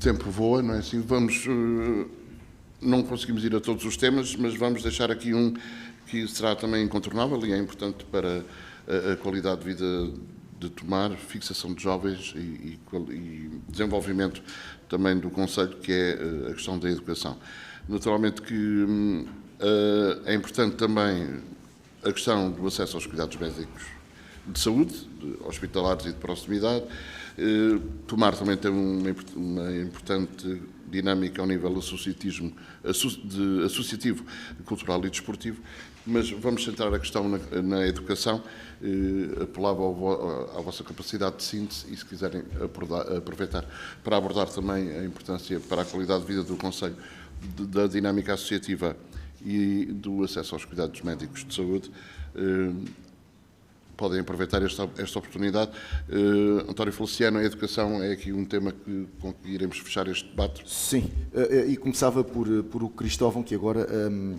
tempo voa, não é assim? Não conseguimos ir a todos os temas, mas vamos deixar aqui um que será também incontornável e é importante para a qualidade de vida de Tomar, fixação de jovens e desenvolvimento também do Conselho, que é a questão da educação. Naturalmente que é importante também a questão do acesso aos cuidados médicos de saúde, hospitalares e de proximidade. Tomar também tem uma importante dinâmica ao nível associativo, cultural e desportivo, mas vamos centrar a questão na educação. Apelava à vossa capacidade de síntese e, se quiserem aproveitar para abordar também a importância para a qualidade de vida do Conselho da dinâmica associativa e do acesso aos cuidados médicos de saúde, podem aproveitar esta oportunidade. António Feliciano, a educação é aqui um tema com que iremos fechar este debate. Sim, e começava por o Cristóvão, que agora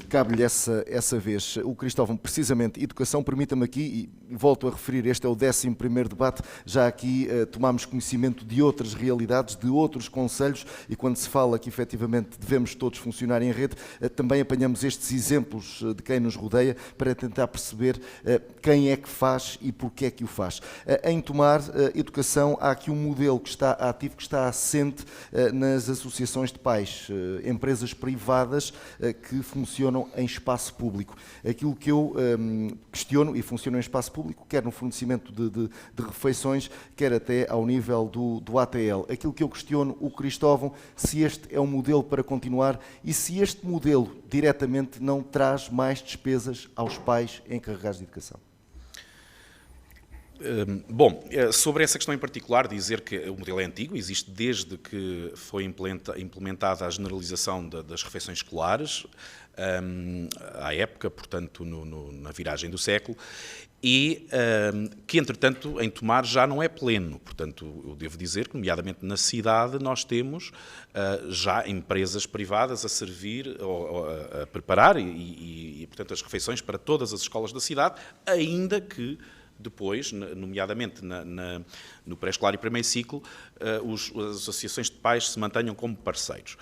cabe-lhe essa vez. O Cristóvão, precisamente, educação, permita-me aqui, e volto a referir, este é o 11º debate, já aqui tomámos conhecimento de outras realidades, de outros conselhos, e quando se fala que efetivamente devemos todos funcionar em rede, também apanhamos estes exemplos de quem nos rodeia para tentar perceber quem é que faz e porquê é que o faz. Em Tomar educação, há aqui um modelo que está ativo, que está assente nas associações de pais, empresas privadas que funcionam em espaço público. Aquilo que eu questiono, e funciona em espaço público, quer no fornecimento de refeições, quer até ao nível do ATL. Aquilo que eu questiono, o Cristóvão, se este é um modelo para continuar e se este modelo diretamente não traz mais despesas aos pais encarregados de educação. Bom, sobre essa questão em particular, dizer que o modelo é antigo, existe desde que foi implementada a generalização das refeições escolares, à época, portanto, na viragem do século, e que, entretanto, em Tomar já não é pleno. Portanto, eu devo dizer que, nomeadamente na cidade, nós temos já empresas privadas a servir, a preparar, portanto, as refeições para todas as escolas da cidade, ainda que depois, nomeadamente no pré-escolar e primeiro ciclo, as associações de pais se mantenham como parceiros.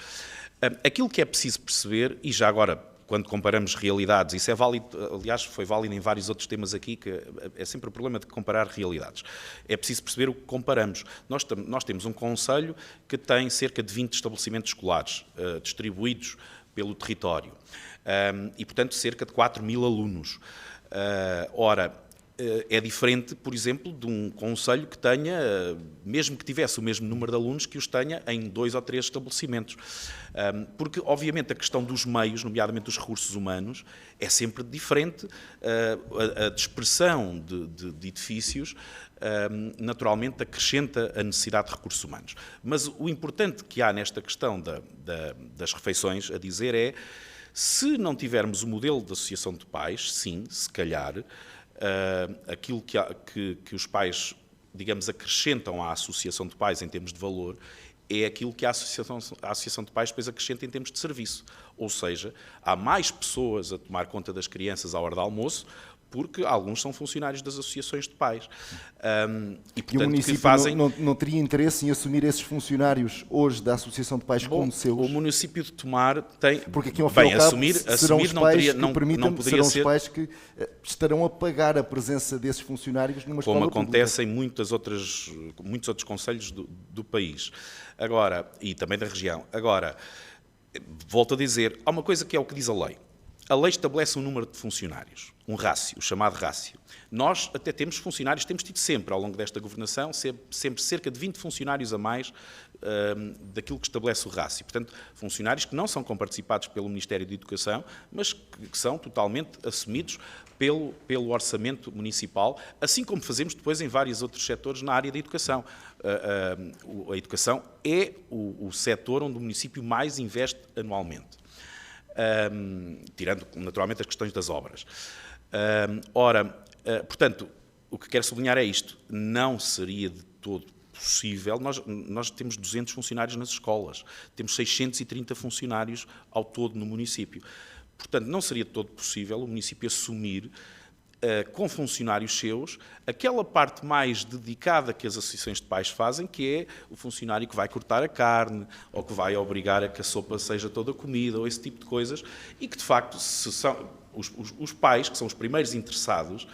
Aquilo que é preciso perceber, e já agora, quando comparamos realidades, isso é válido, aliás, foi válido em vários outros temas aqui, que é sempre o problema de comparar realidades. É preciso perceber o que comparamos. Nós temos um concelho que tem cerca de 20 estabelecimentos escolares distribuídos pelo território e, portanto, cerca de 4.000 alunos. Ora, é diferente, por exemplo, de um concelho que tenha, mesmo que tivesse o mesmo número de alunos, que os tenha em 2 ou 3 estabelecimentos. Porque, obviamente, a questão dos meios, nomeadamente dos recursos humanos, é sempre diferente. A dispersão de edifícios, naturalmente, acrescenta a necessidade de recursos humanos. Mas o importante que há nesta questão das refeições, a dizer, é, se não tivermos o modelo de associação de pais, sim, se calhar, aquilo que os pais, digamos, acrescentam à associação de pais em termos de valor é aquilo que a associação de pais depois acrescenta em termos de serviço. Ou seja, há mais pessoas a tomar conta das crianças à hora do almoço, porque alguns são funcionários das associações de pais. E, portanto, o município não teria interesse em assumir esses funcionários hoje da Associação de Pais como seus? O município de Tomar tem... Porque aqui ao fim e ao cabo, assumir não poderia serão ser... os pais que estarão a pagar a presença desses funcionários numa escola pública. Como acontece em muitos outros concelhos do país. Agora, e também da região. Agora, volto a dizer, há uma coisa que é o que diz a lei. A lei estabelece um número de funcionários, um rácio, o chamado rácio. Nós até temos funcionários, temos tido sempre, ao longo desta governação, sempre cerca de 20 funcionários a mais daquilo que estabelece o rácio. Portanto, funcionários que não são comparticipados pelo Ministério da Educação, mas que são totalmente assumidos pelo orçamento municipal, assim como fazemos depois em vários outros setores na área da educação. A educação é o setor onde o município mais investe anualmente. Tirando naturalmente as questões das obras. Portanto, o que quero sublinhar é isto, não seria de todo possível, nós temos 200 funcionários nas escolas, temos 630 funcionários ao todo no município, portanto não seria de todo possível o município assumir com funcionários seus, aquela parte mais dedicada que as associações de pais fazem, que é o funcionário que vai cortar a carne, ou que vai obrigar a que a sopa seja toda comida, ou esse tipo de coisas, e que, de facto, se são os pais, que são os primeiros interessados,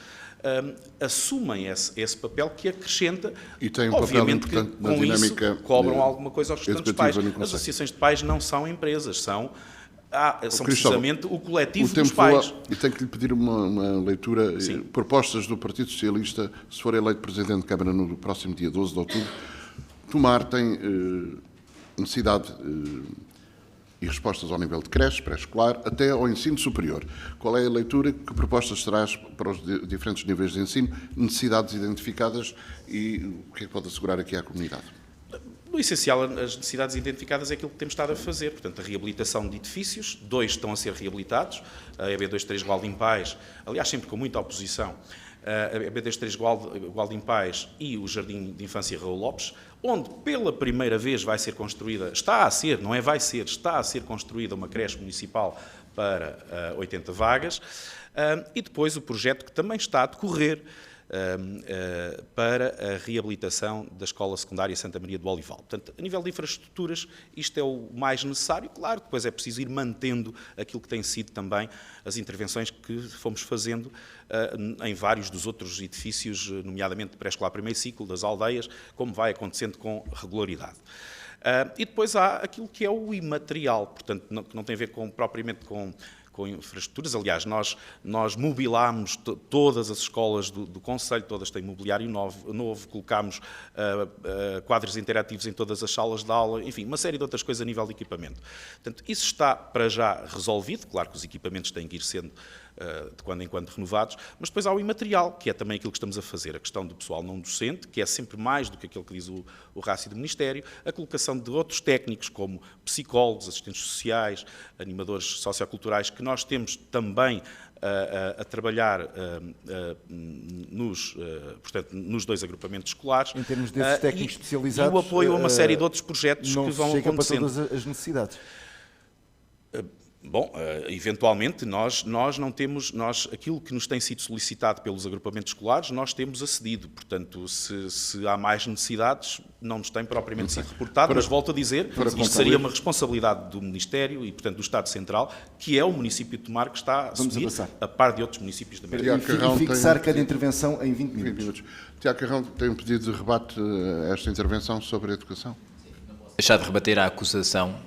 assumem esse papel que acrescenta, E tem um papel obviamente que importante na com dinâmica isso cobram alguma coisa aos restantes pais. educativa no As concelho. associações de pais não são empresas, são Cristóvão, precisamente o coletivo tempo dos pais. voa e tenho que lhe pedir uma leitura. Sim. Propostas do Partido Socialista, se for eleito Presidente de Câmara no próximo dia 12 de outubro. Tomar tem necessidade e respostas ao nível de creche, pré-escolar, até ao ensino superior. Qual é a leitura? Que propostas traz para os diferentes níveis de ensino? Necessidades identificadas e o que é que pode assegurar aqui à comunidade? No essencial, as necessidades identificadas é aquilo que temos estado a fazer. Portanto, a reabilitação de edifícios, 2 estão a ser reabilitados, a EB23 Gualdim Pais, aliás, sempre com muita oposição, a EB23 Gualdim Pais e o Jardim de Infância Raul Lopes, onde pela primeira vez vai ser construída, está a ser, não é vai ser, está a ser construída uma creche municipal para 80 vagas, e depois o projeto que também está a decorrer para a reabilitação da Escola Secundária Santa Maria do Olival. Portanto, a nível de infraestruturas, isto é o mais necessário. Claro, depois é preciso ir mantendo aquilo que tem sido também as intervenções que fomos fazendo em vários dos outros edifícios, nomeadamente de pré-escolar primeiro ciclo, das aldeias, como vai acontecendo com regularidade. E depois há aquilo que é o imaterial, portanto, que não tem a ver propriamente com infraestruturas. Aliás, nós mobilámos todas as escolas do concelho, todas têm mobiliário novo, colocámos quadros interativos em todas as salas de aula, enfim, uma série de outras coisas a nível de equipamento. Portanto, isso está para já resolvido. Claro que os equipamentos têm que ir sendo de quando em quando renovados, mas depois há o imaterial, que é também aquilo que estamos a fazer, a questão do pessoal não docente, que é sempre mais do que aquilo que diz o rácio do Ministério, a colocação de outros técnicos, como psicólogos, assistentes sociais, animadores socioculturais, que nós temos também a trabalhar nos 2 agrupamentos escolares. Em termos desses técnicos especializados, e o apoio a uma série de outros projetos que vão chega acontecendo. para todas as necessidades. Bom, eventualmente nós não temos, aquilo que nos tem sido solicitado pelos agrupamentos escolares, nós temos acedido. Portanto, se há mais necessidades, não nos tem propriamente sido reportado, mas volto a dizer, isto seria uma responsabilidade do Ministério e, portanto, do Estado Central, que é o município de Tomar que está a assumir, a par de outros municípios da mesma. E fixar cada intervenção em 20 minutos. Tiago Carrão tem um pedido de rebate a esta intervenção sobre a educação. Deixar de rebater a acusação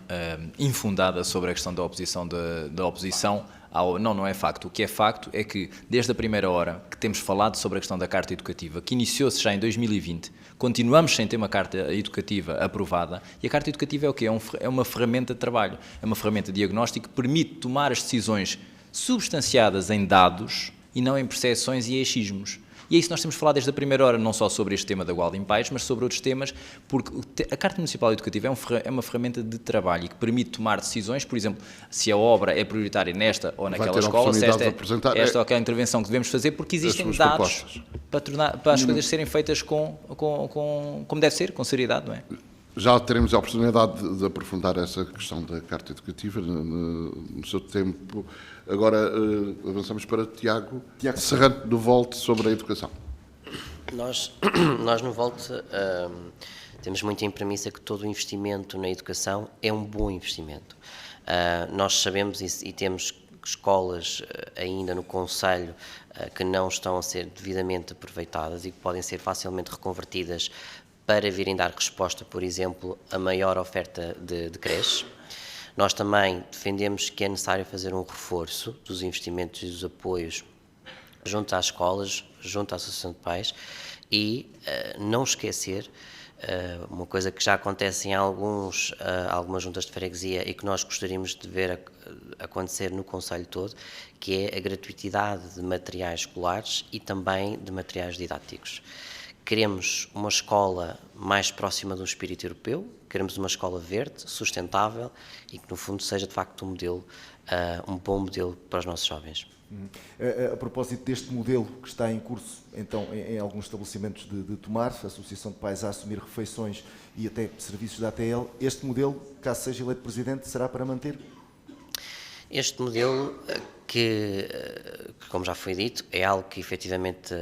infundada sobre a questão da oposição ao... Não é facto. O que é facto é que, desde a primeira hora que temos falado sobre a questão da Carta Educativa, que iniciou-se já em 2020, continuamos sem ter uma Carta Educativa aprovada, e a Carta Educativa é o quê? É uma ferramenta de trabalho, é uma ferramenta de diagnóstico que permite tomar as decisões substanciadas em dados e não em percepções e achismos. E é isso que nós temos falado desde a primeira hora, não só sobre este tema da Gualdim Pais, mas sobre outros temas, porque a Carta Municipal Educativa é uma ferramenta de trabalho e que permite tomar decisões, por exemplo, se a obra é prioritária nesta ou naquela escola, se esta ou aquela intervenção que devemos fazer, porque existem dados para as coisas serem feitas como deve ser, com seriedade, não é? Já teremos a oportunidade de aprofundar essa questão da Carta Educativa no seu tempo. Agora avançamos para Tiago Serrano, do Volt, sobre a educação. Nós no Volt temos muito em premissa que todo o investimento na educação é um bom investimento. Nós sabemos e temos escolas ainda no concelho que não estão a ser devidamente aproveitadas e que podem ser facilmente reconvertidas para virem dar resposta, por exemplo, a maior oferta de creches. Nós também defendemos que é necessário fazer um reforço dos investimentos e dos apoios junto às escolas, junto à Associação de Pais e não esquecer uma coisa que já acontece em algumas juntas de freguesia e que nós gostaríamos de ver acontecer no concelho todo, que é a gratuitidade de materiais escolares e também de materiais didáticos. Queremos uma escola mais próxima do espírito europeu, queremos uma escola verde, sustentável e que, no fundo, seja, de facto, um bom modelo para os nossos jovens. A propósito deste modelo que está em curso, então, em alguns estabelecimentos de Tomar, a Associação de Pais a assumir refeições e até serviços da ATL, este modelo, caso seja eleito Presidente, será para manter? Este modelo como já foi dito, é algo que efetivamente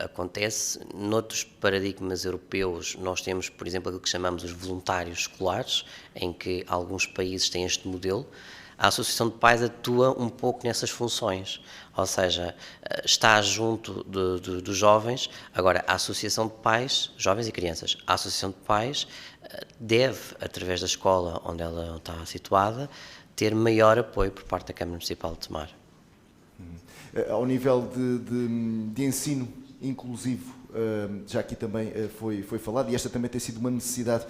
acontece. Noutros paradigmas europeus, nós temos, por exemplo, aquilo que chamamos os voluntários escolares, em que alguns países têm este modelo. A Associação de Pais atua um pouco nessas funções, ou seja, está junto dos jovens. Agora, a Associação de Pais, jovens e crianças, a Associação de Pais deve, através da escola onde ela está situada, ter maior apoio por parte da Câmara Municipal de Tomar. Ao nível de ensino inclusivo, já aqui também foi falado, e esta também tem sido uma necessidade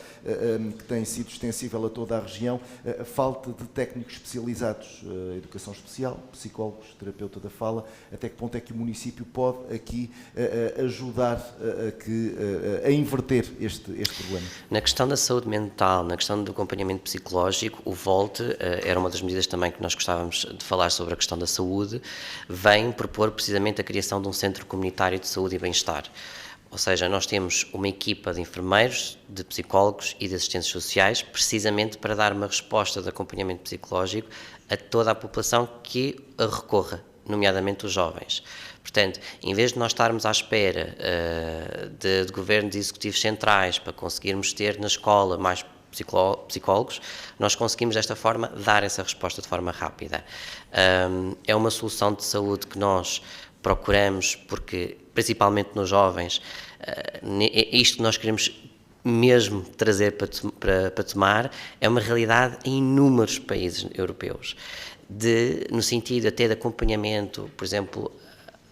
que tem sido extensível a toda a região, a falta de técnicos especializados, educação especial, psicólogos, terapeuta da fala. Até que ponto é que o município pode aqui ajudar a inverter este problema? Na questão da saúde mental, na questão do acompanhamento psicológico, o VOLT era uma das medidas também que nós gostávamos de falar sobre a questão da saúde, vem propor precisamente a criação de um centro comunitário de saúde e bem-estar. Ou seja, nós temos uma equipa de enfermeiros, de psicólogos e de assistentes sociais, precisamente para dar uma resposta de acompanhamento psicológico a toda a população que a recorra, nomeadamente os jovens. Portanto, em vez de nós estarmos à espera de governos e executivos centrais para conseguirmos ter na escola mais psicólogos, nós conseguimos desta forma dar essa resposta de forma rápida. É uma solução de saúde que nós procuramos, porque principalmente nos jovens, isto que nós queremos mesmo trazer para Tomar é uma realidade em inúmeros países europeus, no sentido até de acompanhamento, por exemplo,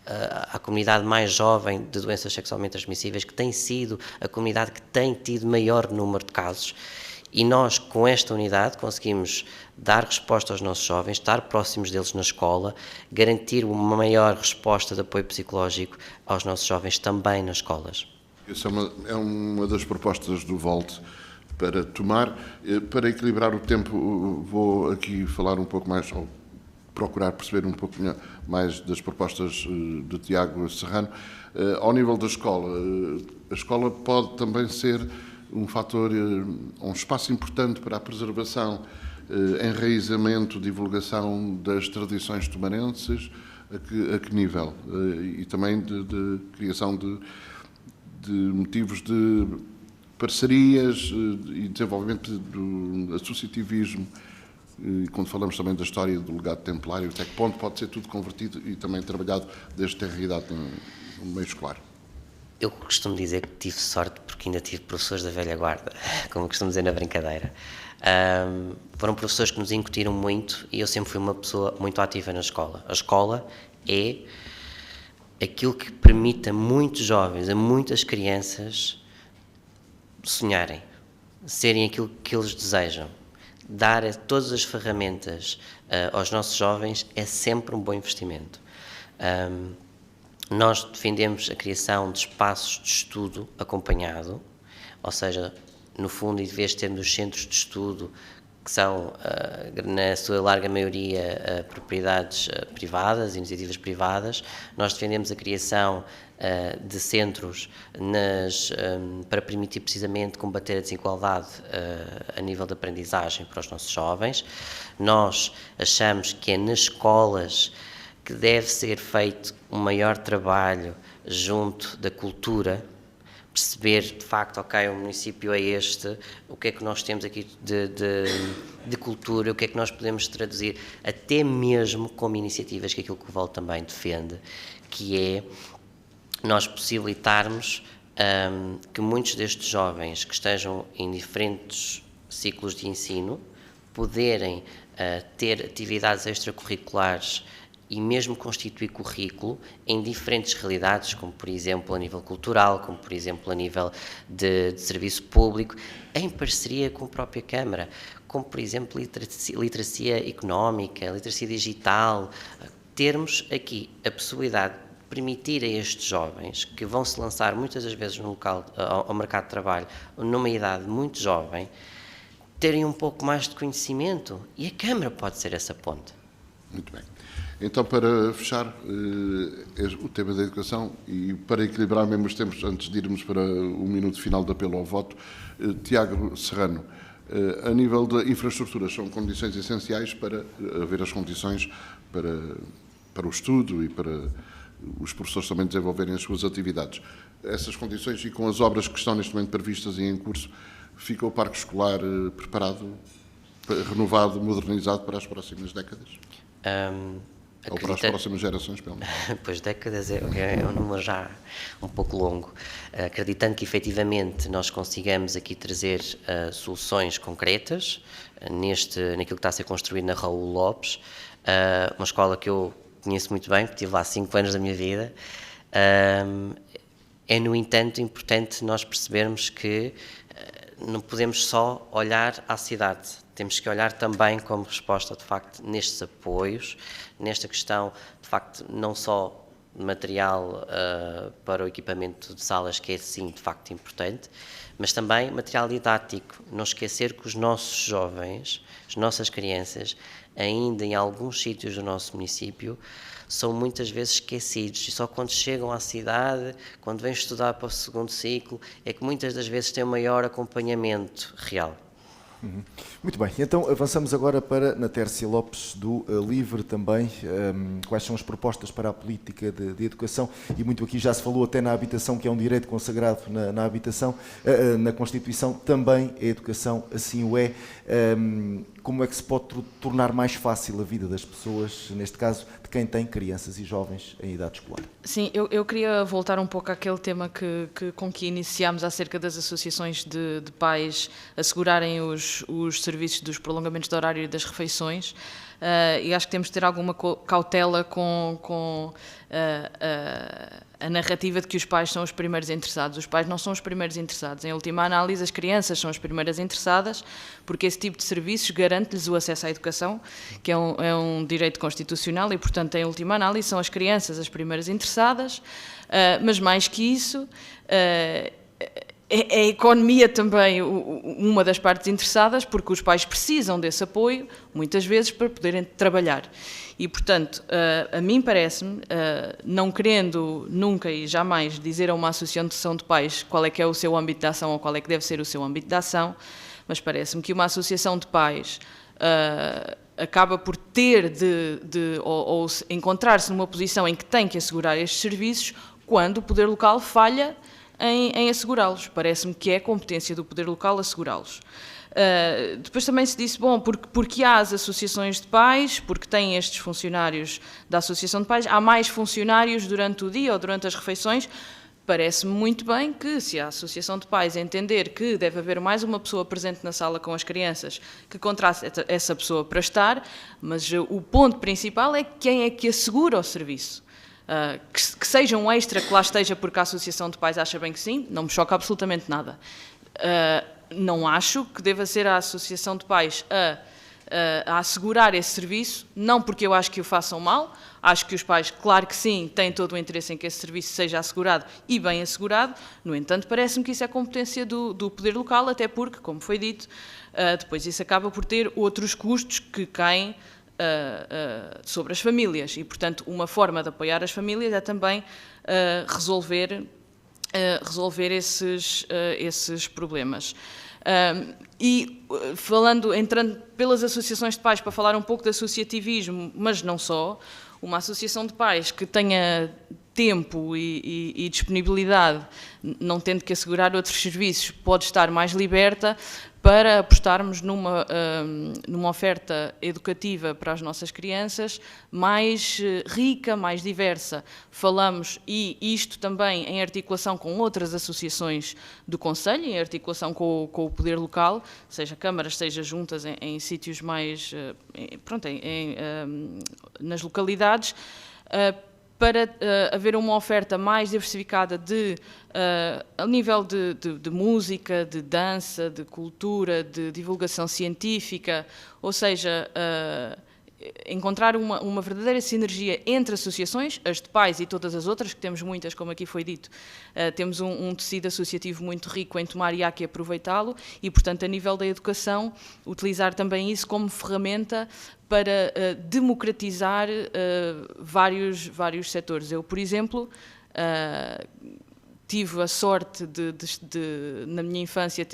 à comunidade mais jovem de doenças sexualmente transmissíveis, que tem sido a comunidade que tem tido maior número de casos. E nós, com esta unidade, conseguimos dar resposta aos nossos jovens, estar próximos deles na escola, garantir uma maior resposta de apoio psicológico aos nossos jovens também nas escolas. Essa é uma das propostas do VOLT para Tomar. Para equilibrar o tempo, vou aqui falar um pouco mais, ou procurar perceber um pouco mais das propostas de Tiago Serrano. Ao nível da escola, a escola pode também ser um fator, um espaço importante para a preservação, enraizamento, divulgação das tradições tomarenses, a que nível? E também de criação de motivos de parcerias e desenvolvimento do associativismo. E quando falamos também da história do legado templário, até que ponto pode ser tudo convertido e também trabalhado desde a realidade no meio escolar? Eu costumo dizer que tive sorte porque ainda tive professores da velha guarda, como costumo dizer na brincadeira. Foram professores que nos incutiram muito e eu sempre fui uma pessoa muito ativa na escola. A escola é aquilo que permite a muitos jovens, a muitas crianças sonharem, serem aquilo que eles desejam. Dar todas as ferramentas aos nossos jovens é sempre um bom investimento. Nós defendemos a criação de espaços de estudo acompanhado, ou seja, no fundo, em vez de termos os centros de estudo, que são, na sua larga maioria, propriedades privadas, iniciativas privadas, nós defendemos a criação de centros para permitir precisamente combater a desigualdade a nível de aprendizagem para os nossos jovens. Nós achamos que é nas escolas que deve ser feito um maior trabalho junto da cultura, perceber de facto, ok, o município é este, o que é que nós temos aqui de cultura, o que é que nós podemos traduzir, até mesmo como iniciativas, que é aquilo que o VOLT também defende, que é nós possibilitarmos que muitos destes jovens que estejam em diferentes ciclos de ensino poderem ter atividades extracurriculares e mesmo constituir currículo em diferentes realidades, como por exemplo a nível cultural, como por exemplo a nível de serviço público, em parceria com a própria Câmara, como por exemplo literacia económica, literacia digital, termos aqui a possibilidade de permitir a estes jovens, que vão se lançar muitas das vezes no local, ao mercado de trabalho, numa idade muito jovem, terem um pouco mais de conhecimento, e a Câmara pode ser essa ponte. Muito bem. Então, para fechar o tema da educação e para equilibrar mesmo os tempos, antes de irmos para o minuto final de apelo ao voto, Tiago Serrano, a nível da infraestrutura, são condições essenciais para haver as condições para para o estudo e para os professores também desenvolverem as suas atividades. Essas condições e com as obras que estão neste momento previstas e em curso, fica o parque escolar preparado, renovado, modernizado para as próximas décadas? Ou para as próximas gerações, pelo menos? Pois, décadas é um número já um pouco longo. Acreditando que, efetivamente, nós consigamos aqui trazer soluções concretas naquilo que está a ser construído na Raul Lopes, uma escola que eu conheço muito bem, porque estive lá 5 anos da minha vida. É, no entanto, importante nós percebermos que não podemos só olhar à cidade, temos que olhar também como resposta, de facto, nestes apoios, nesta questão, de facto, não só de material para o equipamento de salas, que é sim, de facto, importante, mas também material didático. Não esquecer que os nossos jovens, as nossas crianças, ainda em alguns sítios do nosso município, são muitas vezes esquecidos, e só quando chegam à cidade, quando vêm estudar para o segundo ciclo, é que muitas das vezes têm um maior acompanhamento real. Muito bem, então avançamos agora para Natércia Lopes, do LIVRE também. Quais são as propostas para a política de educação? E muito aqui já se falou até na habitação, que é um direito consagrado na habitação, na Constituição, também a educação assim o é. Como é que se pode tornar mais fácil a vida das pessoas, neste caso, de quem tem crianças e jovens em idade escolar? Sim, eu queria voltar um pouco àquele tema com que iniciámos acerca das associações de pais assegurarem os serviços dos prolongamentos de horário e das refeições. E acho que temos de ter alguma cautela com a narrativa de que os pais são os primeiros interessados. Os pais não são os primeiros interessados. Em última análise, as crianças são as primeiras interessadas, porque esse tipo de serviços garante-lhes o acesso à educação, que é um direito constitucional e, portanto, em última análise, são as crianças as primeiras interessadas, mas mais que isso, é a economia também uma das partes interessadas, porque os pais precisam desse apoio, muitas vezes, para poderem trabalhar. E, portanto, a mim parece-me, não querendo nunca e jamais dizer a uma associação de pais qual é que é o seu âmbito de ação ou qual é que deve ser o seu âmbito de ação, mas parece-me que uma associação de pais acaba por ter ou encontrar-se numa posição em que tem que assegurar estes serviços quando o poder local falha em assegurá-los. Parece-me que é competência do poder local assegurá-los. Depois também se disse, bom, porque há as associações de pais, porque têm estes funcionários da associação de pais, há mais funcionários durante o dia ou durante as refeições. Parece-me muito bem que, se a associação de pais entender que deve haver mais uma pessoa presente na sala com as crianças, que contrate essa pessoa para estar, mas o ponto principal é quem é que assegura o serviço. Que seja um extra que lá esteja porque a associação de pais acha bem que sim, não me choca absolutamente nada. Não acho que deva ser a associação de pais a assegurar esse serviço, não porque eu acho que o façam mal, acho que os pais, claro que sim, têm todo o interesse em que esse serviço seja assegurado e bem assegurado, no entanto, parece-me que isso é competência do poder local, até porque, como foi dito, depois isso acaba por ter outros custos que caem sobre as famílias e, portanto, uma forma de apoiar as famílias é também resolver esses problemas. Entrando pelas associações de pais para falar um pouco de associativismo, mas não só, uma associação de pais que tenha tempo e disponibilidade, não tendo que assegurar outros serviços, pode estar mais liberta para apostarmos numa oferta educativa para as nossas crianças mais rica, mais diversa. Falamos, e isto também em articulação com outras associações do Conselho, em articulação com o poder local, seja câmaras, seja juntas em sítios mais, nas localidades, para haver uma oferta mais diversificada a nível de música, de dança, de cultura, de divulgação científica, ou seja, encontrar uma verdadeira sinergia entre associações, as de pais e todas as outras, que temos muitas, como aqui foi dito. Temos um tecido associativo muito rico em tomar e há que aproveitá-lo e, portanto, a nível da educação, utilizar também isso como ferramenta para democratizar vários setores. Eu, por exemplo, tive a sorte na minha infância,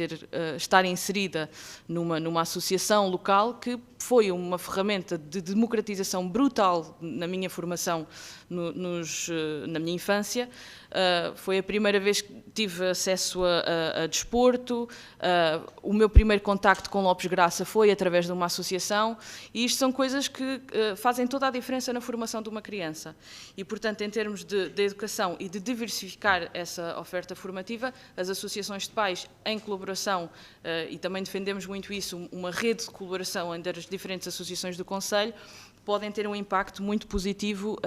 estar inserida numa associação local que foi uma ferramenta de democratização brutal na minha formação, na minha infância. Foi a primeira vez que tive acesso a desporto, o meu primeiro contacto com Lopes Graça foi através de uma associação, e isto são coisas que fazem toda a diferença na formação de uma criança. E, portanto, em termos de educação e de diversificar essa oferta formativa, as associações de pais, em colaboração, e também defendemos muito isso, uma rede de colaboração entre as diferentes associações do Conselho, podem ter um impacto muito positivo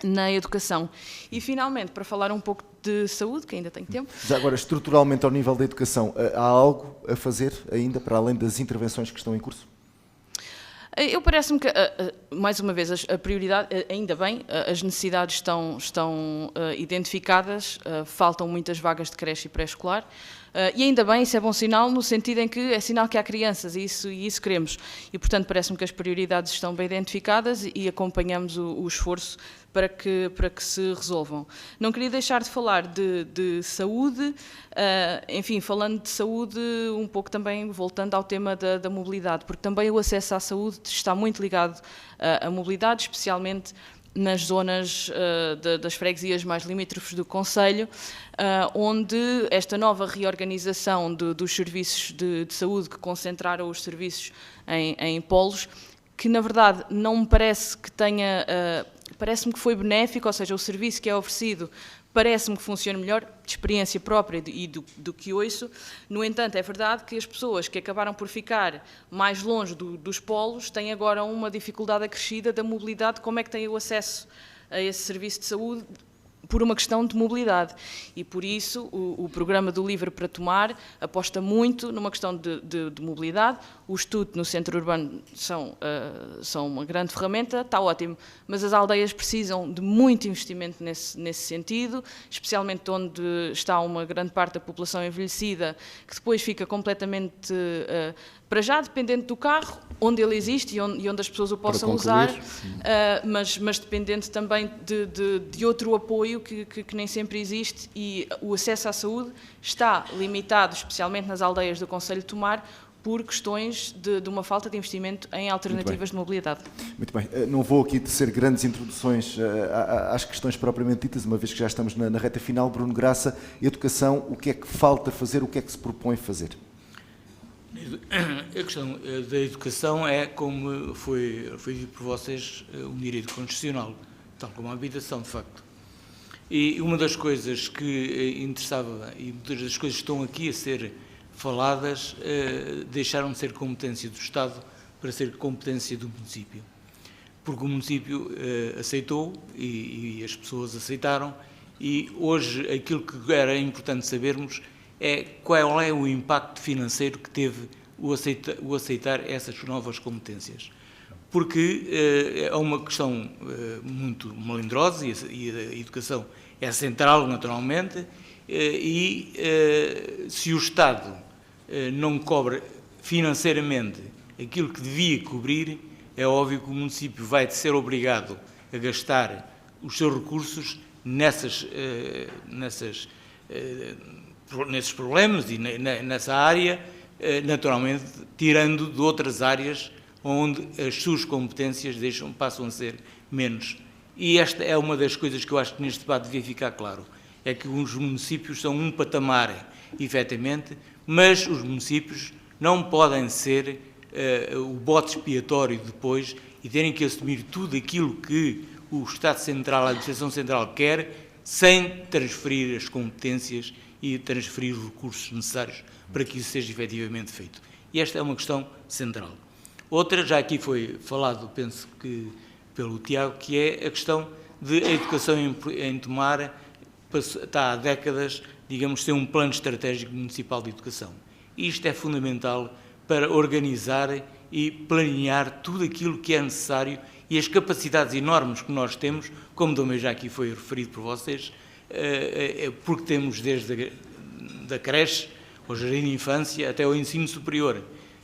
na educação. E, finalmente, para falar um pouco de saúde, que ainda tenho tempo. Já agora, estruturalmente, ao nível da educação, há algo a fazer ainda, para além das intervenções que estão em curso? Eu parece-me que, mais uma vez, a prioridade, ainda bem, as necessidades estão identificadas, faltam muitas vagas de creche e pré-escolar, e ainda bem, isso é bom sinal, no sentido em que é sinal que há crianças, e isso queremos. E, portanto, parece-me que as prioridades estão bem identificadas e acompanhamos o esforço para que se resolvam. Não queria deixar de falar de saúde, enfim, falando de saúde, um pouco também voltando ao tema da mobilidade, porque também o acesso à saúde está muito ligado à mobilidade, especialmente nas zonas das freguesias mais limítrofes do Conselho, onde esta nova reorganização dos serviços de saúde, que concentraram os serviços em polos, que na verdade não me parece que tenha... Parece-me que foi benéfico, ou seja, o serviço que é oferecido parece-me que funciona melhor, de experiência própria e do que ouço. No entanto, é verdade que as pessoas que acabaram por ficar mais longe dos polos têm agora uma dificuldade acrescida da mobilidade, como é que têm o acesso a esse serviço de saúde, por uma questão de mobilidade. E por isso o programa do Livre para Tomar aposta muito numa questão de mobilidade. O estudo no centro urbano são uma grande ferramenta, está ótimo, mas as aldeias precisam de muito investimento nesse sentido, especialmente onde está uma grande parte da população envelhecida, que depois fica completamente, para já, dependente do carro, onde ele existe e onde as pessoas o possam usar, mas dependente também de outro apoio que nem sempre existe, e o acesso à saúde está limitado, especialmente nas aldeias do Conselho de Tomar, por questões de uma falta de investimento em alternativas de mobilidade. Muito bem. Não vou aqui tecer grandes introduções às questões propriamente ditas, uma vez que já estamos na reta final. Bruno Graça, educação, o que é que falta fazer, o que é que se propõe fazer? A questão da educação é, como foi dito por vocês, um direito constitucional, tal como a habitação, de facto. E uma das coisas que interessava, e muitas das coisas que estão aqui a ser faladas, deixaram de ser competência do Estado para ser competência do município. Porque o município aceitou e as pessoas aceitaram, e hoje aquilo que era importante sabermos é qual é o impacto financeiro que teve o aceitar essas novas competências. Porque é uma questão muito melindrosa, e a educação é central, naturalmente, e se o Estado não cobra financeiramente aquilo que devia cobrir, é óbvio que o município vai ser obrigado a gastar os seus recursos nesses problemas e nessa área, naturalmente tirando de outras áreas onde as suas competências passam a ser menos. E esta é uma das coisas que eu acho que neste debate devia ficar claro, é que os municípios são um patamar, efetivamente, mas os municípios não podem ser o bote expiatório depois e terem que assumir tudo aquilo que o Estado Central, a Administração Central quer, sem transferir as competências e transferir os recursos necessários para que isso seja efetivamente feito. E esta é uma questão central. Outra, já aqui foi falado, penso que pelo Tiago, que é a questão de a educação em Tomar, está há décadas, digamos, ser um plano estratégico municipal de educação. E isto é fundamental para organizar e planear tudo aquilo que é necessário e as capacidades enormes que nós temos, como também já aqui foi referido por vocês, porque temos desde da creche, ao jardim de infância, até ao ensino superior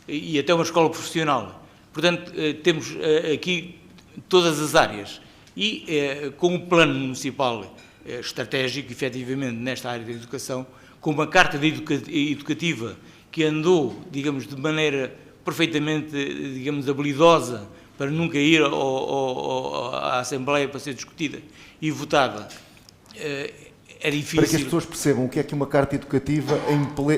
e até uma escola profissional. Portanto, temos aqui todas as áreas e com o plano municipal estratégico, efetivamente, nesta área da educação, com uma carta educativa que andou, digamos, de maneira perfeitamente, digamos, habilidosa para nunca ir à Assembleia para ser discutida e votada, é difícil. Para que as pessoas percebam o que é que uma carta educativa,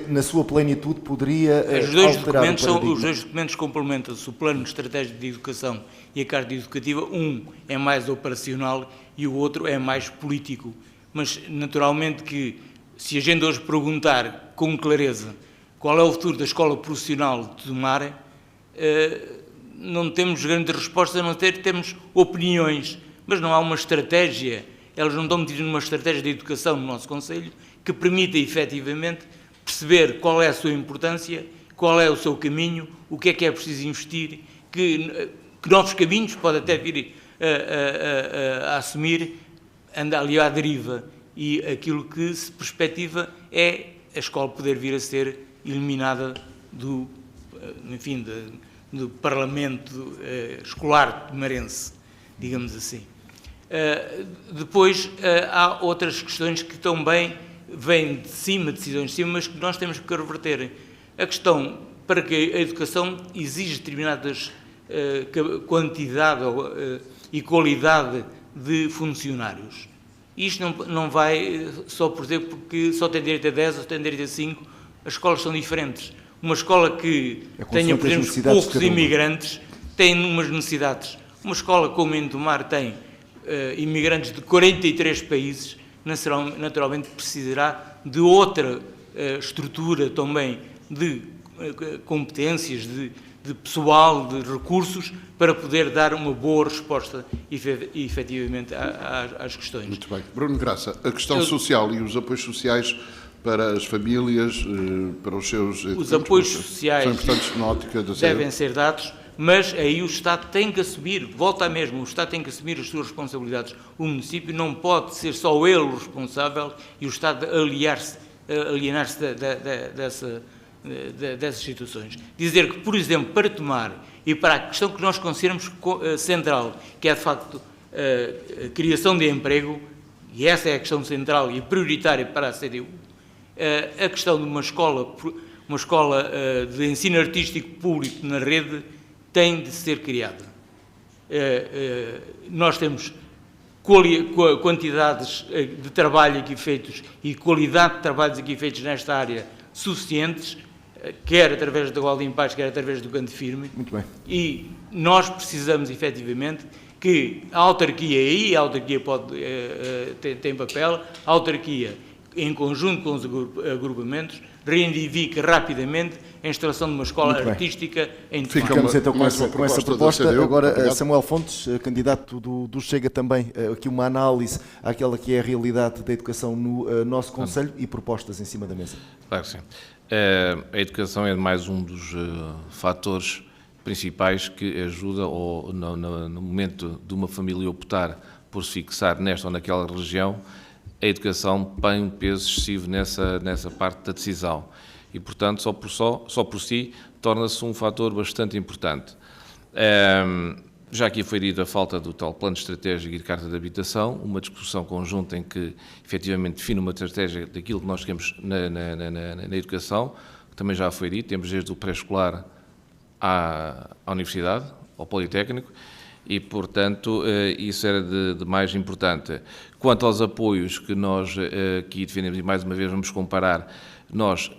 na sua plenitude, poderia Os dois alterar os dois documentos complementam-se, o Plano Estratégico de Educação e a Carta Educativa. Um é mais operacional e o outro é mais político. Mas, naturalmente, que se a gente hoje perguntar com clareza qual é o futuro da escola profissional de Tomar, não temos grandes respostas, a não ser temos opiniões, mas não há uma estratégia. Elas não estão metidas numa estratégia de educação no nosso Conselho que permita, efetivamente, perceber qual é a sua importância, qual é o seu caminho, o que é preciso investir, que novos caminhos pode até vir a assumir, anda ali à deriva. E aquilo que se perspectiva é a escola poder vir a ser eliminada do Parlamento escolar tomarense, digamos assim. Depois há outras questões que também vêm de cima, decisões de cima, mas que nós temos que reverter. A questão, para que a educação exige determinadas quantidade e qualidade de funcionários. Isto não vai só por dizer porque só tem direito a 10 ou tem direito a 5, as escolas são diferentes. Uma escola que tenha, por exemplo, poucos imigrantes tem umas necessidades. Uma escola como em Tomar tem imigrantes de 43 países, naturalmente precisará de outra estrutura também de competências, de pessoal, de recursos, para poder dar uma boa resposta efetivamente às questões. Muito bem. Bruno Graça, a questão social e os apoios sociais para as famílias, para os seus... Os apoios sociais são importantes na ótica da devem ser dados, mas aí o Estado tem que assumir, volta a mesmo, o Estado tem que assumir as suas responsabilidades. O município não pode ser só ele o responsável e o Estado alienar-se dessas situações. Dizer que, por exemplo, para Tomar e para a questão que nós consideramos central, que é de facto a criação de emprego, e essa é a questão central e prioritária para a CDU, a questão de uma escola de ensino artístico público na rede tem de ser criada. Nós temos quantidades de trabalho aqui feitos e qualidade de trabalhos aqui feitos nesta área suficientes, quer através da Golden Paz, quer através do Canto Firme. Muito bem. E nós precisamos, efetivamente, que a autarquia, tem papel, a autarquia, em conjunto com os agrupamentos, reivindique rapidamente a instalação de uma escola artística em Tomar. Ficamos então com essa proposta. CDU. Agora, Obrigado. Samuel Fontes, candidato do Chega também, aqui uma análise àquela que é a realidade da educação no nosso Conselho e propostas em cima da mesa. Claro que sim. A educação é mais um dos fatores principais que ajuda, ou no momento de uma família optar por se fixar nesta ou naquela região, a educação tem um peso excessivo nessa parte da decisão e, portanto, só por si, torna-se um fator bastante importante. Já aqui foi dito a falta do tal plano estratégico e de carta de habitação, uma discussão conjunta em que, efetivamente, define uma estratégia daquilo que nós queremos na educação, que também já foi dito, temos desde o pré-escolar à universidade, ao politécnico, e, portanto, isso era de mais importante. Quanto aos apoios que nós aqui defendemos, e mais uma vez vamos comparar, nós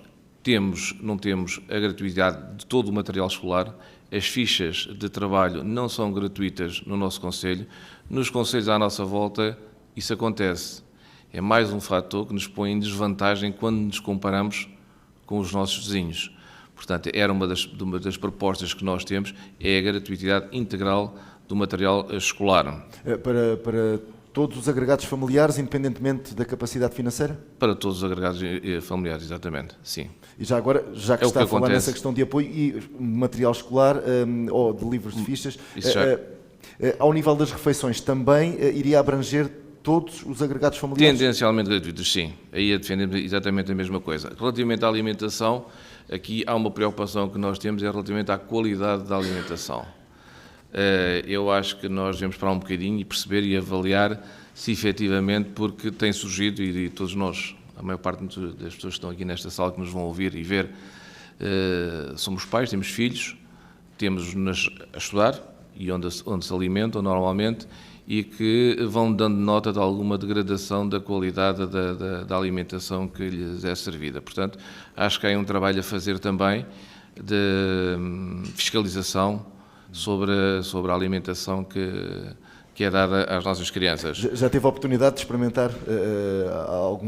não temos a gratuidade de todo o material escolar, as fichas de trabalho não são gratuitas no nosso Conselho, nos concelhos à nossa volta isso acontece. É mais um fator que nos põe em desvantagem quando nos comparamos com os nossos vizinhos. Portanto, era uma das propostas que nós temos, é a gratuidade integral do material escolar. Para todos os agregados familiares, independentemente da capacidade financeira? Para todos os agregados familiares, exatamente, sim. E já agora, já que está a falar nessa questão de apoio e material escolar ou de livros de fichas, ao nível das refeições também iria abranger todos os agregados familiares? Tendencialmente gratuitos, sim. Aí defendemos exatamente a mesma coisa. Relativamente à alimentação, aqui há uma preocupação que nós temos, é relativamente à qualidade da alimentação. Eu acho que nós devemos parar um bocadinho e perceber e avaliar se efetivamente, porque tem surgido, e todos nós, a maior parte das pessoas que estão aqui nesta sala, que nos vão ouvir e ver, somos pais, temos filhos, temos-nos a estudar e onde se alimentam normalmente e que vão dando nota de alguma degradação da qualidade da alimentação que lhes é servida. Portanto, acho que há um trabalho a fazer também de fiscalização sobre a alimentação que é dada às nossas crianças. Já teve a oportunidade de experimentar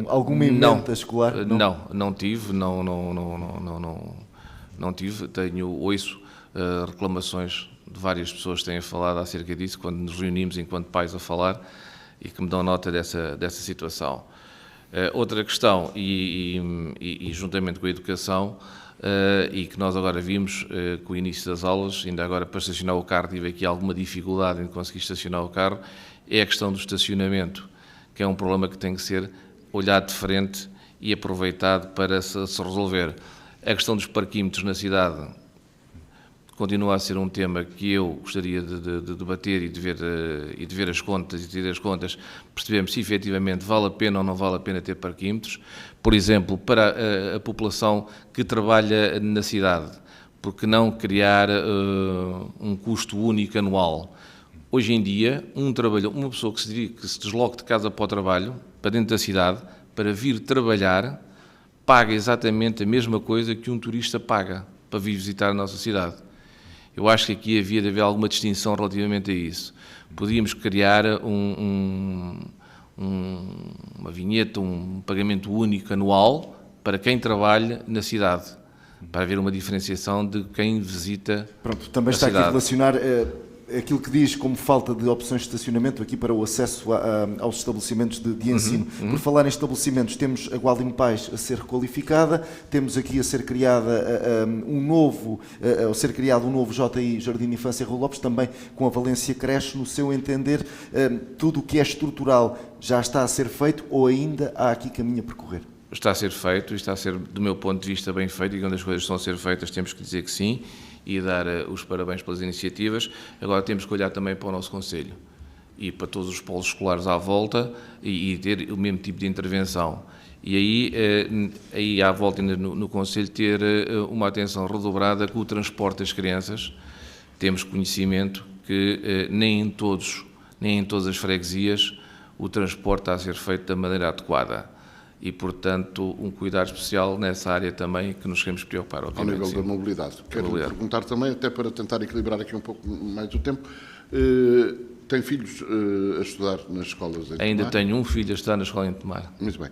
alguma emenda escolar? Não tive, não tive. Ouço reclamações de várias pessoas que têm falado acerca disso, quando nos reunimos enquanto pais a falar, e que me dão nota dessa situação. Outra questão, e juntamente com a educação, e que nós agora vimos com o início das aulas, ainda agora para estacionar o carro tive aqui alguma dificuldade em conseguir estacionar o carro, é a questão do estacionamento, que é um problema que tem que ser olhado de frente e aproveitado para se resolver. A questão dos parquímetros na cidade continua a ser um tema que eu gostaria de debater e de ver as contas, percebemos se efetivamente vale a pena ou não vale a pena ter parquímetros, por exemplo, para a população que trabalha na cidade, porque não criar um custo único anual. Hoje em dia, uma pessoa que se desloque de casa para o trabalho, para dentro da cidade, para vir trabalhar, paga exatamente a mesma coisa que um turista paga para vir visitar a nossa cidade. Eu acho que aqui havia de haver alguma distinção relativamente a isso. Podíamos criar uma vinheta, um pagamento único anual para quem trabalha na cidade, para haver uma diferenciação de quem visita Pronto, também a está cidade. aqui a relacionar aquilo que diz como falta de opções de estacionamento aqui para o acesso aos estabelecimentos de ensino. Por falar em estabelecimentos, temos a Gualdim Pais a ser requalificada, temos aqui a ser criada um novo JI, Jardim de Infância Rui Lopes, também com a Valência Creche. No seu entender, tudo o que é estrutural já está a ser feito ou ainda há aqui caminho a percorrer? Está a ser feito, e está a ser, do meu ponto de vista, bem feito, e quando as coisas estão a ser feitas temos que dizer que sim, e dar os parabéns pelas iniciativas. Agora temos que olhar também para o nosso Conselho e para todos os polos escolares à volta e ter o mesmo tipo de intervenção. E aí à volta no Conselho ter uma atenção redobrada com o transporte das crianças. Temos conhecimento que nem em todas as freguesias o transporte está a ser feito da maneira adequada. E, portanto, um cuidado especial nessa área também que nos queremos preocupar, obviamente. Ao nível da mobilidade. Quero perguntar também, até para tentar equilibrar aqui um pouco mais o tempo, tem filhos a estudar nas escolas em Tomar? Ainda tenho um filho a estudar na escola em Tomar. Muito bem.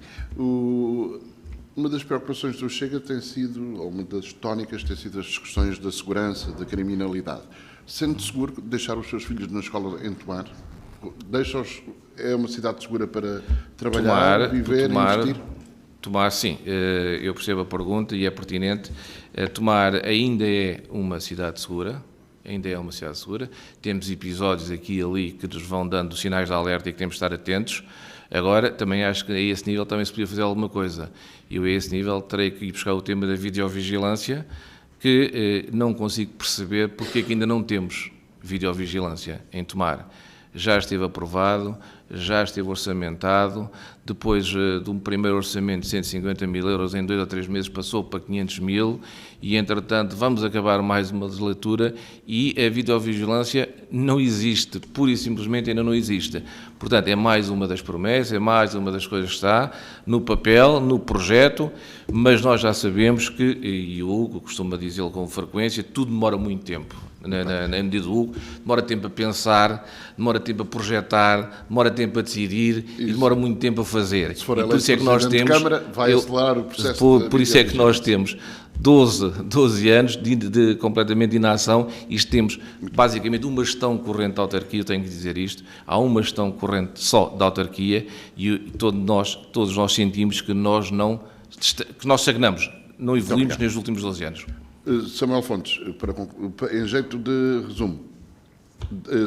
Uma das preocupações do Chega tem sido, ou uma das tónicas, tem sido as questões da segurança, da criminalidade. Sente seguro deixar os seus filhos na escola em Tomar? É uma cidade segura para trabalhar, viver e investir? Tomar, sim. Eu percebo a pergunta e é pertinente. Tomar ainda é uma cidade segura. Temos episódios aqui e ali que nos vão dando sinais de alerta e que temos de estar atentos. Agora, também acho que a esse nível também se podia fazer alguma coisa. Eu, a esse nível, terei que ir buscar o tema da videovigilância, que não consigo perceber porque é que ainda não temos videovigilância em Tomar. Já esteve aprovado, já esteve orçamentado, depois de um primeiro orçamento de 150 mil euros, em 2 ou 3 meses passou para 500 mil e, entretanto, vamos acabar mais uma legislatura e a videovigilância não existe, pura e simplesmente ainda não existe. Portanto, é mais uma das promessas, é mais uma das coisas que está no papel, no projeto, mas nós já sabemos que, e o Hugo costuma dizê-lo com frequência, tudo demora muito tempo. Na medida do Hugo, demora tempo a pensar, demora tempo a projetar, demora tempo a decidir e demora muito tempo a fazer. Se for e por isso é que nós temos, Câmara, vai acelerar o processo. Por isso é que nós temos 12 anos completamente de inação e temos basicamente uma gestão corrente da autarquia, eu tenho que dizer isto, há uma gestão corrente só da autarquia e todos nós sentimos que nós estagnamos, não evoluímos nestes últimos 12 anos. Samuel Fontes, em jeito de resumo,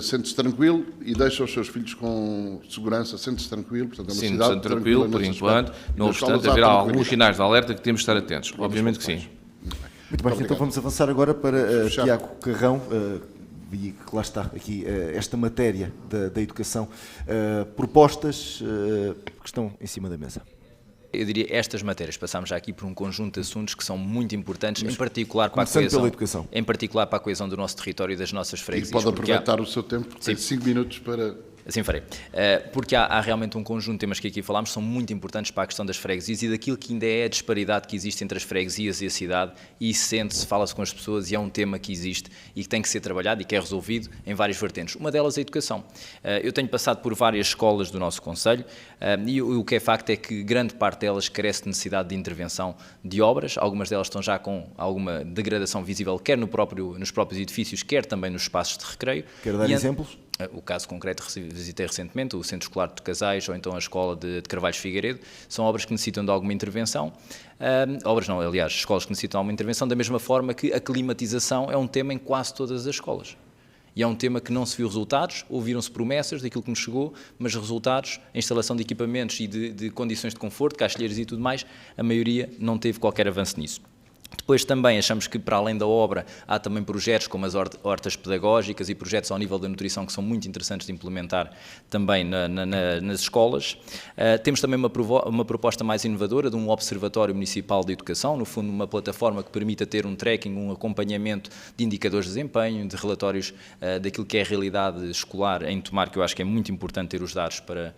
sente-se tranquilo e deixa os seus filhos com segurança, sente-se tranquilo, portanto é uma sim, cidade tranquilo por enquanto, não obstante haverá alguns sinais de alerta que temos de estar atentos, obviamente que sim. Muito bem, então vamos avançar agora para Tiago Carrão, e que lá está aqui esta matéria da educação, propostas que estão em cima da mesa. Eu diria estas matérias, passámos já aqui por um conjunto de assuntos que são muito importantes, em particular para a começando coesão, pela educação. em particular para a coesão do nosso território e das nossas E freguesias. pode porque há- aproveitar o seu tempo, porque tem 5 minutos para... Assim farei. Porque há realmente um conjunto de temas que aqui falámos que são muito importantes para a questão das freguesias e daquilo que ainda é a disparidade que existe entre as freguesias e a cidade, e isso sente-se, fala-se com as pessoas e é um tema que existe e que tem que ser trabalhado e que é resolvido em várias vertentes. Uma delas é a educação. Eu tenho passado por várias escolas do nosso concelho e o que é facto é que grande parte delas carece de necessidade de intervenção de obras, algumas delas estão já com alguma degradação visível, quer nos próprios edifícios, quer também nos espaços de recreio. Quer dar exemplos? O caso concreto visitei recentemente, o Centro Escolar de Casais ou então a Escola de Carvalhos Figueiredo, são obras que necessitam de alguma intervenção, escolas que necessitam de alguma intervenção, da mesma forma que a climatização é um tema em quase todas as escolas. E é um tema que não se viu resultados, ouviram-se promessas daquilo que nos chegou, mas resultados, a instalação de equipamentos e de condições de conforto, caixilheiros e tudo mais, a maioria não teve qualquer avanço nisso. Depois também achamos que, para além da obra, há também projetos como as hortas pedagógicas e projetos ao nível da nutrição que são muito interessantes de implementar também nas escolas. Temos também uma proposta mais inovadora de um Observatório Municipal de Educação, no fundo uma plataforma que permita ter um tracking, um acompanhamento de indicadores de desempenho, de relatórios daquilo que é a realidade escolar em Tomar, que eu acho que é muito importante ter os dados para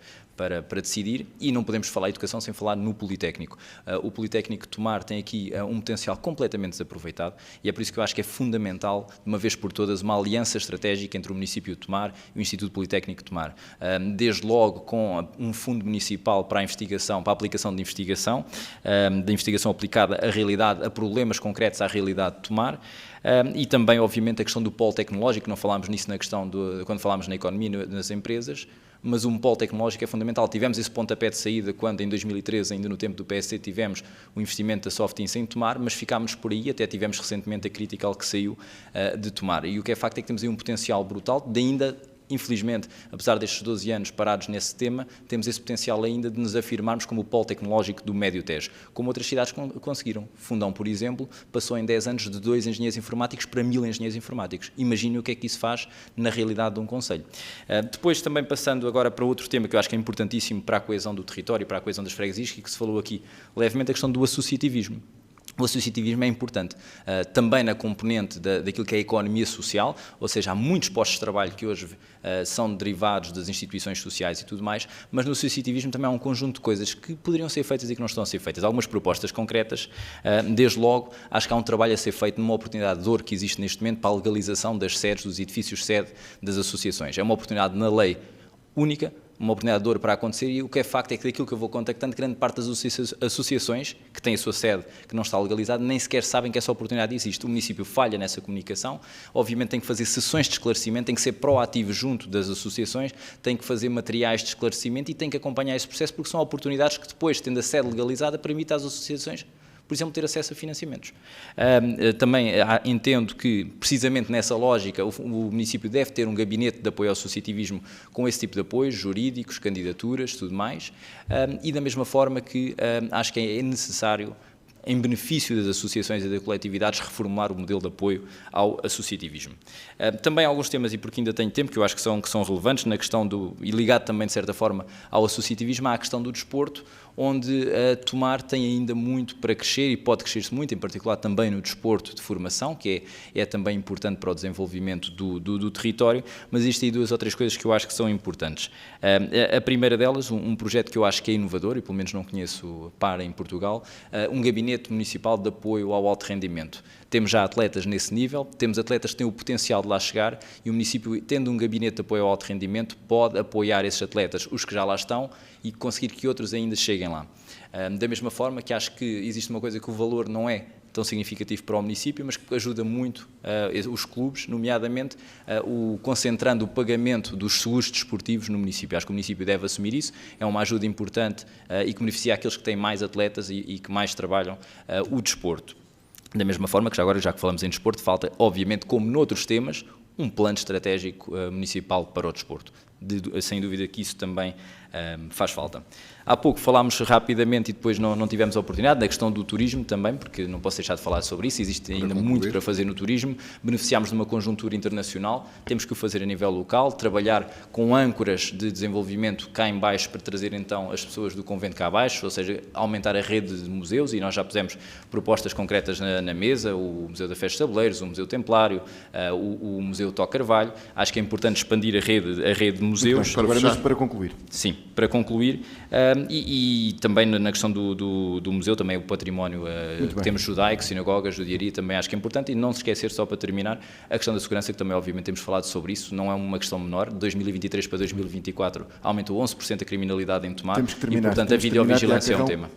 decidir, e não podemos falar em educação sem falar no Politécnico. O Politécnico de Tomar tem aqui um potencial completamente desaproveitado e é por isso que eu acho que é fundamental, de uma vez por todas, uma aliança estratégica entre o município de Tomar e o Instituto Politécnico de Tomar. Desde logo com um fundo municipal para a investigação, para a aplicação de investigação aplicada à realidade, a problemas concretos à realidade de Tomar, e também, obviamente, a questão do polo tecnológico, não falámos nisso na questão quando falámos na economia, nas empresas, mas um polo tecnológico é fundamental. Tivemos esse pontapé de saída quando, em 2013, ainda no tempo do PSC, tivemos o investimento da Softin em Tomar, mas ficámos por aí, até tivemos recentemente a Critical que saiu de Tomar. E o que é facto é que temos aí um potencial brutal de ainda, infelizmente, apesar destes 12 anos parados nesse tema, temos esse potencial ainda de nos afirmarmos como o polo tecnológico do Médio Tejo, como outras cidades conseguiram. Fundão, por exemplo, passou em 10 anos de 2 engenheiros informáticos para 1000 engenheiros informáticos. Imaginem o que é que isso faz na realidade de um concelho. Depois, também passando agora para outro tema que eu acho que é importantíssimo para a coesão do território, para a coesão das freguesias, que se falou aqui levemente, a questão do associativismo. O associativismo é importante, também na componente daquilo que é a economia social, ou seja, há muitos postos de trabalho que hoje são derivados das instituições sociais e tudo mais, mas no associativismo também há um conjunto de coisas que poderiam ser feitas e que não estão a ser feitas. Algumas propostas concretas, desde logo, acho que há um trabalho a ser feito numa oportunidade de ouro que existe neste momento para a legalização das sedes, dos edifícios sede das associações. É uma oportunidade na lei única, uma oportunidade de ouro para acontecer, e o que é facto é que daquilo que eu vou contactando, grande parte das associações que têm a sua sede que não está legalizada, nem sequer sabem que essa oportunidade existe. O município falha nessa comunicação, obviamente tem que fazer sessões de esclarecimento, tem que ser proativo junto das associações, tem que fazer materiais de esclarecimento e tem que acompanhar esse processo, porque são oportunidades que depois, tendo a sede legalizada, permite às associações, por exemplo, ter acesso a financiamentos. Também entendo que, precisamente nessa lógica, o município deve ter um gabinete de apoio ao associativismo com esse tipo de apoios, jurídicos, candidaturas, tudo mais, e da mesma forma que acho que é necessário, em benefício das associações e das coletividades, reformular o modelo de apoio ao associativismo. Também alguns temas, e porque ainda tenho tempo, que eu acho que são relevantes, na questão e ligado também, de certa forma, ao associativismo, há a questão do desporto, onde Tomar tem ainda muito para crescer e pode crescer-se muito, em particular também no desporto de formação, que é também importante para o desenvolvimento do território, mas existem aí 2 ou 3 coisas que eu acho que são importantes. A primeira delas, um projeto que eu acho que é inovador, e pelo menos não conheço par em Portugal, um gabinete municipal de apoio ao alto rendimento. Temos já atletas nesse nível, temos atletas que têm o potencial de lá chegar, e o município, tendo um gabinete de apoio ao alto rendimento, pode apoiar esses atletas, os que já lá estão, e conseguir que outros ainda cheguem lá. Da mesma forma que acho que existe uma coisa que o valor não é tão significativo para o município, mas que ajuda muito os clubes, nomeadamente concentrando o pagamento dos seguros desportivos no município. Acho que o município deve assumir isso, é uma ajuda importante e que beneficia aqueles que têm mais atletas e que mais trabalham o desporto. Da mesma forma que já que falamos em desporto, falta, obviamente, como noutros temas, um plano estratégico municipal para o desporto. sem dúvida que isso também faz falta. Há pouco falámos rapidamente e depois não tivemos a oportunidade da questão do turismo também, porque não posso deixar de falar sobre isso, existe ainda muito para fazer no turismo, beneficiámos de uma conjuntura internacional, temos que o fazer a nível local, trabalhar com âncoras de desenvolvimento cá em baixo para trazer então as pessoas do convento cá abaixo, ou seja, aumentar a rede de museus, e nós já pusemos propostas concretas na mesa, o Museu da Festa de Tabuleiros, o Museu Templário, o Museu Tó Carvalho. Acho que é importante expandir a rede de museus. Agora mesmo para concluir. Sim, para concluir, e também na questão do museu, também o património que temos judaico, sinagogas, judiaria, também acho que é importante, e não se esquecer, só para terminar, a questão da segurança, que também obviamente temos falado sobre isso, não é uma questão menor, de 2023 para 2024 aumentou 11% a criminalidade em Tomar, Temos que terminar. E portanto a videovigilância é um tema.